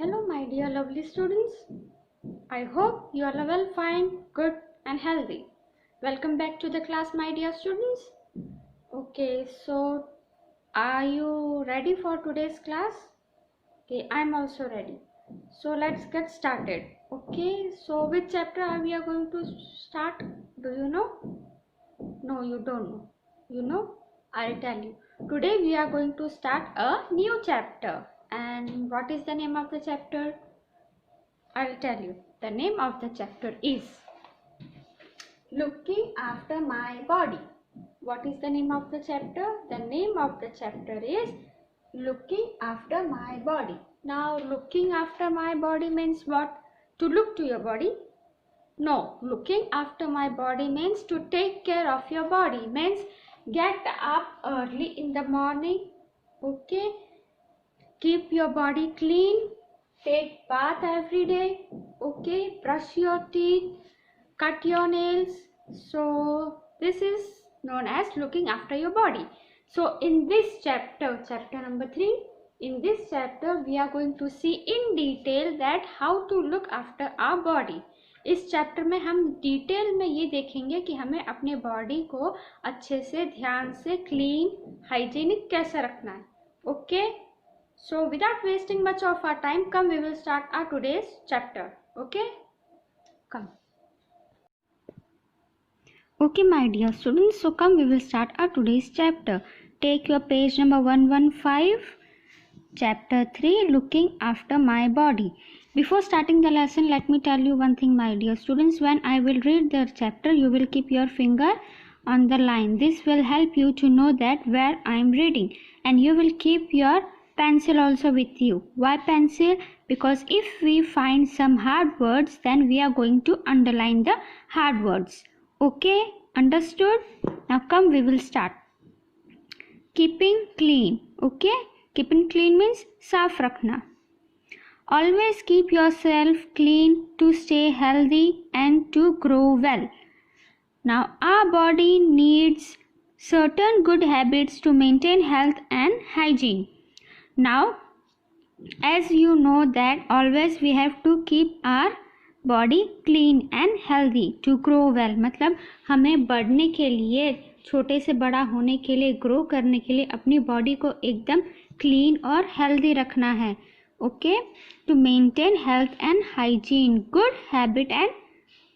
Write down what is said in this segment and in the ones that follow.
Hello my dear lovely students. I hope you are well, fine, good and healthy. Welcome back to the class my dear students. Okay, so are you ready for today's class? Okay, I'm also ready. So let's get started. Okay, so which chapter are we going to start? Do you know? No, you don't know. You know? I'll tell you. Today we are going to start a new chapter. And what is the name of the chapter? I'll tell you. The name of the chapter is Looking After My Body. What is the name of the chapter? The name of the chapter is Looking After My Body. Now, looking after my body means what? To look to your body? No, looking after my body means to take care of your body. Means get up early in the morning. Okay? Keep your body clean. Take bath every day. Okay? Brush your teeth. Cut your nails. So this is known as looking after your body. So in this chapter, chapter number 3, in this chapter we are going to see in detail that how to look after our body. इस chapter में हम detail में ये देखेंगे कि हमें अपने body को अच्छे से ध्यान से क्लीन हाइजीनिक कैसे रखना है. Okay, so without wasting much of our time, come we will start our today's chapter. Okay, come. Okay my dear students, so come we will start our today's chapter. Take your page number 115, chapter 3, Looking After My Body. Before starting the lesson, let me tell you one thing my dear students. When I will read the chapter, you will keep your finger on the line. This will help you to know that where I am reading, and you will keep your pencil also with you. Why pencil? Because if we find some hard words, then we are going to underline the hard words. Okay, understood? Now come we will start. Keeping clean. Okay, keeping clean means साफ रखना. Always keep yourself clean to stay healthy and to grow well. Now our body needs certain good habits to maintain health and hygiene. Now as you know that always we have to keep our body clean and healthy to grow well. मतलब हमें बढ़ने के लिए, छोटे से बड़ा होने के लिए, ग्रो करने के लिए अपनी बॉडी को एकदम क्लीन और हेल्दी रखना है. Okay, to maintain health and hygiene, good habit and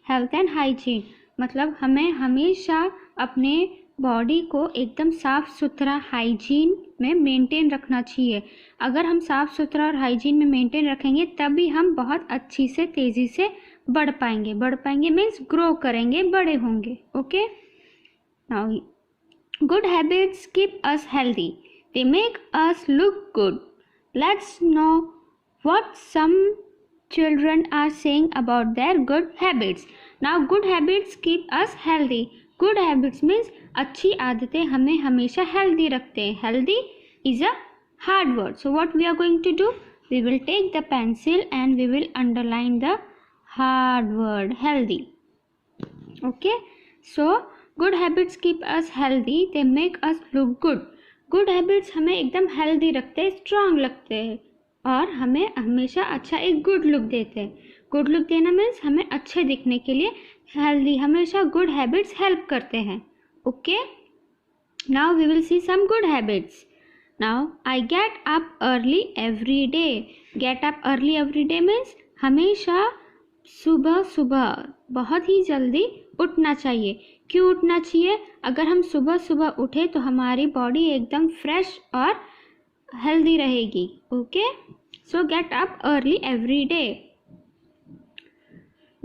health and hygiene मतलब हमें हमेशा अपने बॉडी को एकदम साफ़ सुथरा हाइजीन में मेंटेन रखना चाहिए. अगर हम साफ़ सुथरा और हाइजीन में मेंटेन रखेंगे तभी हम बहुत अच्छी से तेज़ी से बढ़ पाएंगे मीन्स ग्रो करेंगे, बड़े होंगे. Okay, now good habits keep us healthy, they make us look good. Let's no what some children are saying about their good habits. Now good habits keep us healthy. Good habits means अच्छी आदतें हमें हमेशा healthy रखते हैं. Healthy is a hard word. So what we are going to do? We will take the pencil and we will underline the hard word healthy. Okay. So good habits keep us healthy. They make us look good. Good habits हमें एकदम healthy रखते हैं, strong लगते हैं और हमें हमेशा अच्छा एक गुड लुक देते हैं. गुड लुक देना मीन्स हमें अच्छे दिखने के लिए हेल्दी हमेशा गुड हैबिट्स हेल्प करते हैं. Okay, now we will see some good habits. Now I get up early every day. Get up early every day means हमेशा सुबह सुबह बहुत ही जल्दी उठना चाहिए. क्यों उठना चाहिए? अगर हम सुबह सुबह उठे तो हमारी बॉडी एकदम फ्रेश और हेल्दी रहेगी. Okay, so gate up early every day.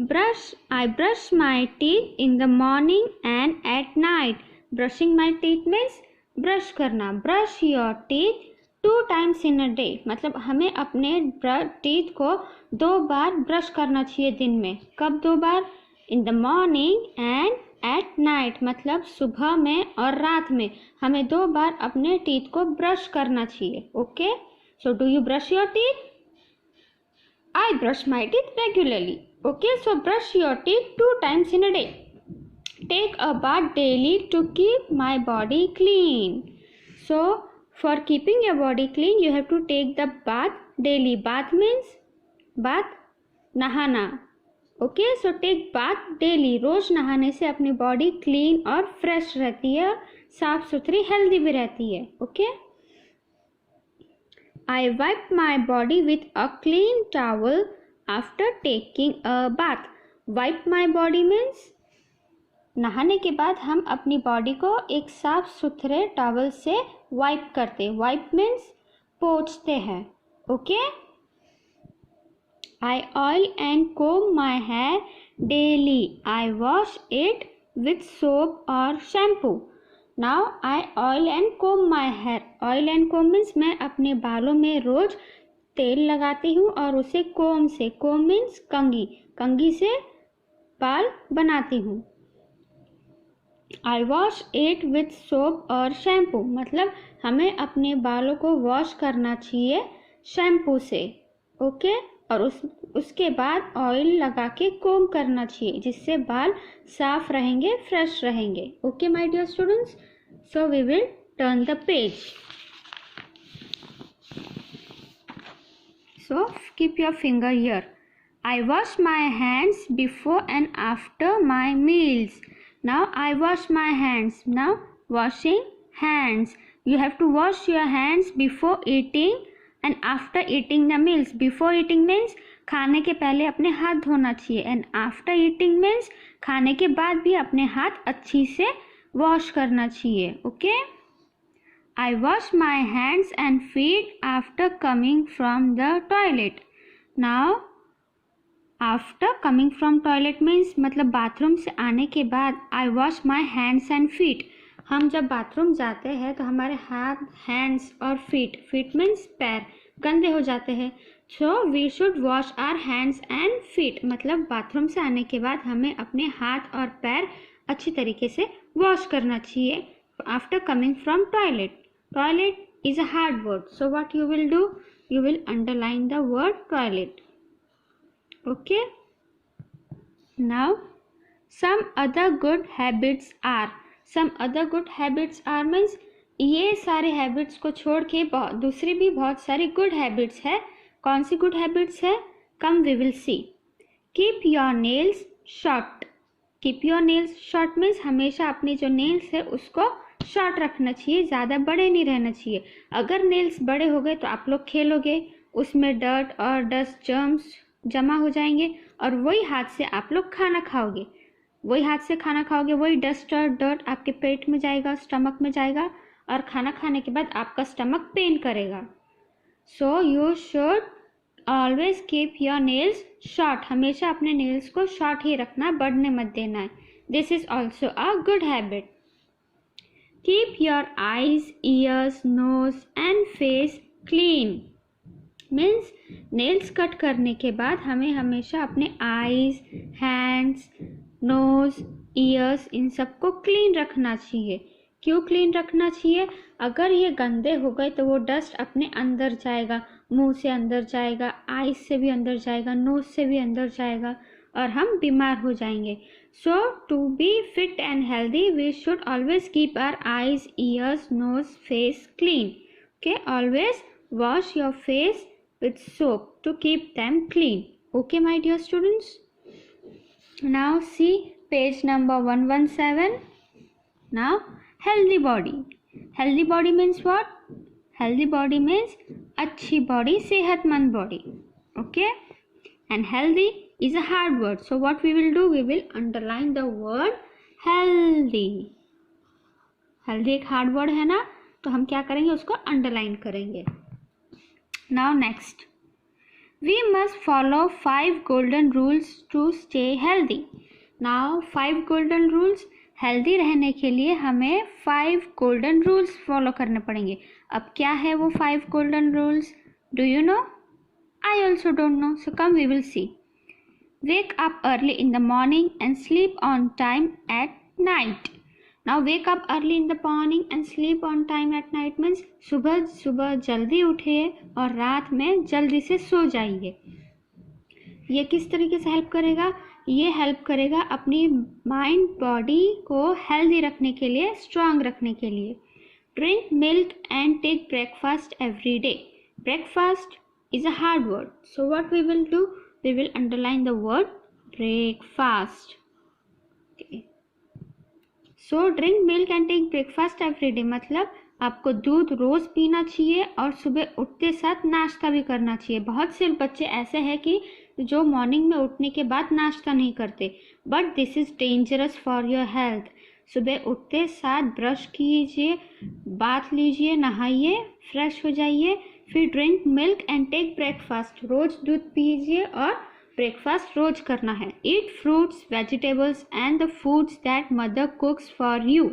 I brush my teeth in the morning and at night. Brushing my teeth means brush करना. Brush your teeth 2 times in a day. मतलब हमें अपने teeth को 2 बार brush करना चाहिए दिन में. कब 2 बार? In the morning and at night मतलब सुबह में और रात में हमें 2 बार अपने टीथ को ब्रश करना चाहिए. Okay, so do you brush your teeth? I brush my teeth regularly. Okay, so brush your teeth 2 times in a day. Take a bath daily to keep my body clean. So for keeping your body clean, you have to take the bath daily. Bath means बात नहाना। Okay, so take bath daily, रोज नहाने से अपनी body clean और fresh रहती है, साफ सुथरी हेल्दी भी रहती है। Okay, I wipe my body with a clean towel after taking a bath. Wipe my body means नहाने के बाद हम अपनी बॉडी को एक साफ सुथरे टॉवल से वाइप करते। वाइप मीन्स पोंछते हैं। Okay, I oil and comb my hair daily, I wash it with soap और shampoo. Now I oil and comb my hair. Oil and comb means मैं अपने बालों में रोज तेल लगाती हूँ और उसे कोम से, कोम मीन्स कंघी, कंघी से बाल बनाती हूँ। आई वॉश इट विथ सोप और शैम्पू, मतलब हमें अपने बालों को वॉश करना चाहिए शैम्पू से। ओके, और उसके बाद ऑयल लगा के कोम करना चाहिए, जिससे बाल साफ रहेंगे, फ्रेश रहेंगे। Okay my dear students, so we will turn the page. So keep your finger here. I wash my hands before and after my meals. Now I wash my hands. Now washing hands. You have to wash your hands before eating and after eating the meals. Before eating means खाने के पहले अपने हाथ धोना चाहिए, and after eating means खाने के बाद भी अपने हाथ अच्छी से वॉश करना चाहिए। Okay, I wash my hands and feet after coming from the toilet. Now after coming from toilet means मतलब बाथरूम से आने के बाद I wash my hands and feet. हम जब बाथरूम जाते हैं तो हमारे हाथ, हैंड्स और फीट, फीट मीन्स पैर, गंदे हो जाते हैं। So we should wash our hands and feet, मतलब बाथरूम से आने के बाद हमें अपने हाथ और पैर अच्छी तरीके से वॉश करना चाहिए after coming from toilet. Toilet is a hard word, so what you will do, you will underline the word toilet. Okay, now some other good habits are, some other good habits are means ये सारे habits को छोड़ के दूसरी भी बहुत सारी good habits है। कौन सी गुड हैबिट्स है? Come we will see. Keep your nails short. Keep your nails short means हमेशा अपनी जो नेल्स है उसको शॉर्ट रखना चाहिए, ज़्यादा बड़े नहीं रहना चाहिए। अगर नेल्स बड़े हो गए तो आप लोग खेलोगे, उसमें डर्ट और डस्ट जर्म्स जमा हो जाएंगे और वही हाथ से आप लोग खाना खाओगे, वही हाथ से खाना खाओगे, वही डस्ट और डर्ट आपके पेट में जाएगा, स्टमक में जाएगा और खाना खाने के बाद आपका स्टमक पेन करेगा। So you should always keep your nails short, हमेशा अपने नेल्स को शॉर्ट ही रखना, बढ़ने मत देना है। This is also a good habit. Keep your eyes, ears, nose and face clean means nails cut करने के बाद हमें हमेशा अपने आईज, हैंड्स, नोज, ईयर्स इन सबको क्लीन रखना चाहिए। क्यों क्लीन रखना चाहिए? अगर ये गंदे हो गए तो वो डस्ट अपने अंदर जाएगा, मुंह से अंदर जाएगा, आईज से भी अंदर जाएगा, नोज से भी अंदर जाएगा और हम बीमार हो जाएंगे। So to be fit and healthy we should always keep our eyes, ears, nose, face clean. Okay, always wash your face with soap to keep them clean. Okay my dear students, now see page number 117. Now healthy body. Healthy body means what? Healthy body means अच्छी body, सेहतमंद body. Okay, and healthy is a hard word, so what we will do, we will underline the word healthy. healthy एक hard word है ना, तो हम क्या करेंगे, उसको अंडरलाइन करेंगे। Now next, we must follow 5 golden rules to stay healthy. Now 5 golden rules, healthy रहने के लिए हमें 5 golden rules follow करने पड़ेंगे। अब क्या है वो 5 golden rules? Do you know? I also don't know, so come we will see. Wake up early in the morning and sleep on time at night. Now wake up early in the morning and sleep on time at night means सुबह सुबह जल्दी उठिए और रात में जल्दी से सो जाइए। ये किस तरीके से हेल्प करेगा? ये हेल्प करेगा अपनी माइंड, बॉडी को हेल्दी रखने के लिए, स्ट्रांग रखने के लिए। Drink milk and take breakfast every day. Breakfast is a hard word. So what we will do? We will underline the word breakfast. Okay. So drink milk and take breakfast every day. मतलब आपको दूध रोज पीना चाहिए और सुबह उठते साथ नाश्ता भी करना चाहिए. बहुत से बच्चे ऐसे हैं कि जो मॉर्निंग में उठने के बाद नाश्ता नहीं करते, but this is dangerous for your health. सुबह उठते साथ ब्रश कीजिए, बाथ लीजिए, नहाइए, फ्रेश हो जाइए, फिर drink milk and take breakfast. रोज दूध पीजिए और ब्रेकफास्ट रोज करना है. Eat fruits, vegetables and the foods that mother cooks for you.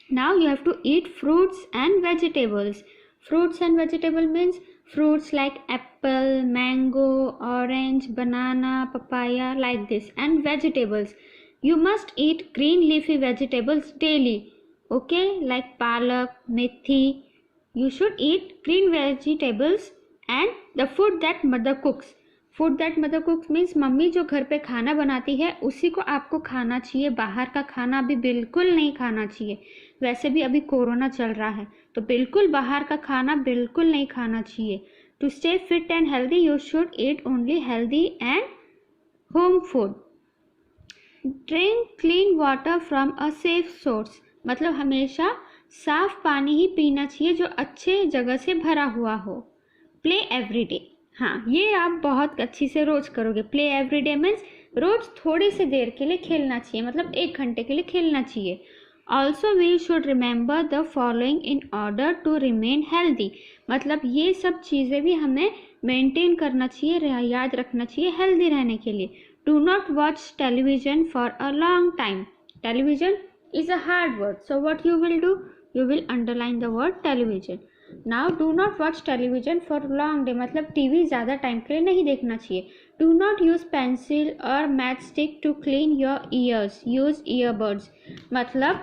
Now you have to eat fruits and vegetables. Fruits and vegetable means fruits like apple, mango, orange, banana, papaya, like this. And vegetables, you must eat green leafy vegetables daily. Okay, like palak, methi. You should eat green vegetables and the food that mother cooks. Food that mother कुक्स means mummy जो घर पे खाना बनाती है उसी को आपको खाना चाहिए. बाहर का खाना अभी बिल्कुल नहीं खाना चाहिए. वैसे भी अभी कोरोना चल रहा है तो बिल्कुल बाहर का खाना बिल्कुल नहीं खाना चाहिए. To stay fit and healthy you should eat only healthy and home food. Drink clean water from a safe source. मतलब हमेशा साफ पानी ही पीना चाहिए जो अच्छे जगह से भरा हुआ हो. Play every day. हाँ, ये आप बहुत अच्छी से रोज करोगे. प्ले एवरी डे मीन्स रोज थोड़ी सी देर के लिए खेलना चाहिए, मतलब 1 घंटे के लिए खेलना चाहिए. Also we should remember the following in order to remain healthy. मतलब ये सब चीज़ें भी हमें मेंटेन करना चाहिए, याद रखना चाहिए हेल्दी रहने के लिए. Do not watch television for a long time. Television is a hard word, so what you will do? You will underline the word television. Now do not watch television for long day. मतलब TV ज़्यादा time के लिए नहीं देखना चाहिए. Do not use pencil और match stick to clean your ears. Use earbuds. मतलब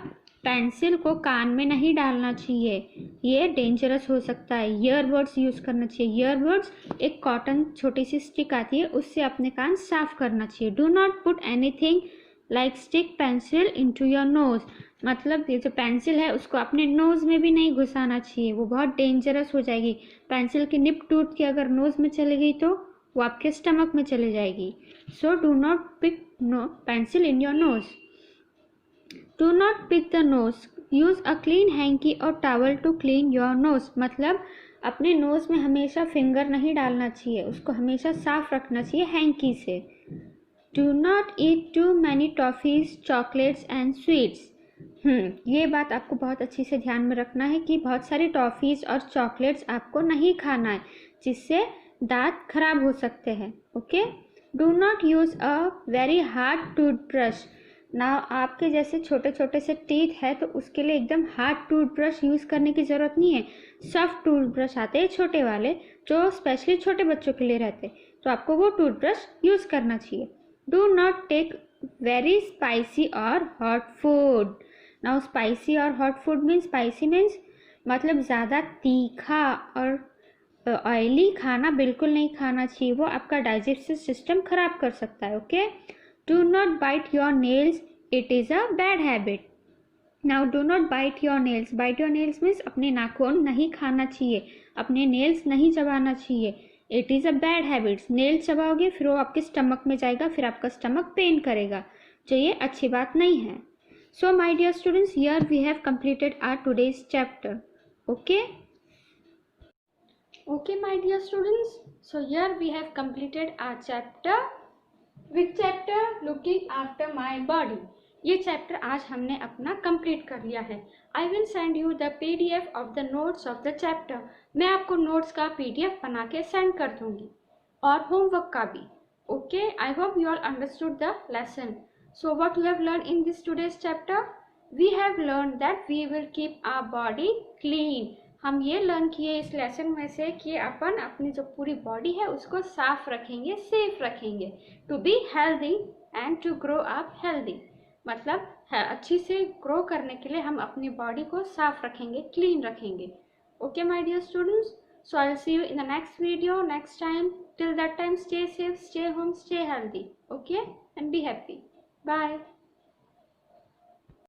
pencil को कान में नहीं डालना चाहिए, ये डेंजरस हो सकता है. ईयरबड्स यूज करना चाहिए. ईयरबड्स एक कॉटन छोटी सी स्टिक आती है, उससे अपने कान साफ करना चाहिए. Do not put anything like stick pencil into your nose. मतलब ये जो पेंसिल है उसको अपने नोज में भी नहीं घुसाना चाहिए, वो बहुत डेंजरस हो जाएगी. पेंसिल की निप टूट के अगर नोज में चली गई तो वो आपके स्टमक में चली जाएगी. So do not pick pencil in your nose. Do not pick the nose. Use a clean hanky और towel to clean your nose. मतलब अपने नोज में हमेशा फिंगर नहीं डालना चाहिए, उसको हमेशा साफ रखना चाहिए हैंकी से. Do not eat too many toffees, chocolates and sweets. ये बात आपको बहुत अच्छी से ध्यान में रखना है कि बहुत सारी टॉफीज और चॉकलेट्स आपको नहीं खाना है, जिससे दांत खराब हो सकते हैं. Okay. Do not use a very hard toothbrush. ना आपके जैसे छोटे छोटे से टीथ है तो उसके लिए एकदम हार्ड टूथब्रश यूज करने की जरूरत नहीं है. सॉफ्ट टूथब्रश आते हैं छोटे वाले जो स्पेशली छोटे बच्चों के लिए रहते, तो आपको वो टूथब्रश यूज करना चाहिए. Do not take very spicy और हॉट फूड. नाउ स्पाइसी और hot food means, spicy means मतलब ज़्यादा तीखा और ऑयली खाना बिल्कुल नहीं खाना चाहिए, वो आपका डाइजेस्टिव सिस्टम खराब कर सकता है. Okay. Do not bite your nails, it is a bad habit. Now do not bite your nails. Bite your nails means अपने नाखून नहीं खाना चाहिए, अपने नेल्स नहीं चबाना चाहिए. It is a bad habit. Nail चबाओगे फिर वो आपके स्टमक में जाएगा, फिर आपका स्टमक पेन करेगा, जो ये अच्छी बात नहीं है. So my dear students, here we have completed our today's chapter. Okay? Okay my dear students, so here we have completed our chapter. Which chapter? Looking after my body. ये chapter आज हमने अपना कंप्लीट कर लिया है. I will send you the PDF of the notes of the chapter. मैं आपको notes का PDF बना के सेंड कर दूंगी और होमवर्क का भी. Okay? I hope you all understood the lesson. So what we have learned in this today's chapter? We have learned that we will keep our body clean. हम ये लर्न किए इस लेसन में से कि अपन अपनी जो पूरी बॉडी है उसको साफ रखेंगे, सेफ रखेंगे. To be healthy and to grow up healthy. मतलब अच्छी से ग्रो करने के लिए हम अपनी बॉडी को साफ रखेंगे, क्लीन रखेंगे. Okay my dear students, so I'll see you in the next video next time. Till that time, stay safe, stay home, stay healthy. Okay, and be happy. Bye.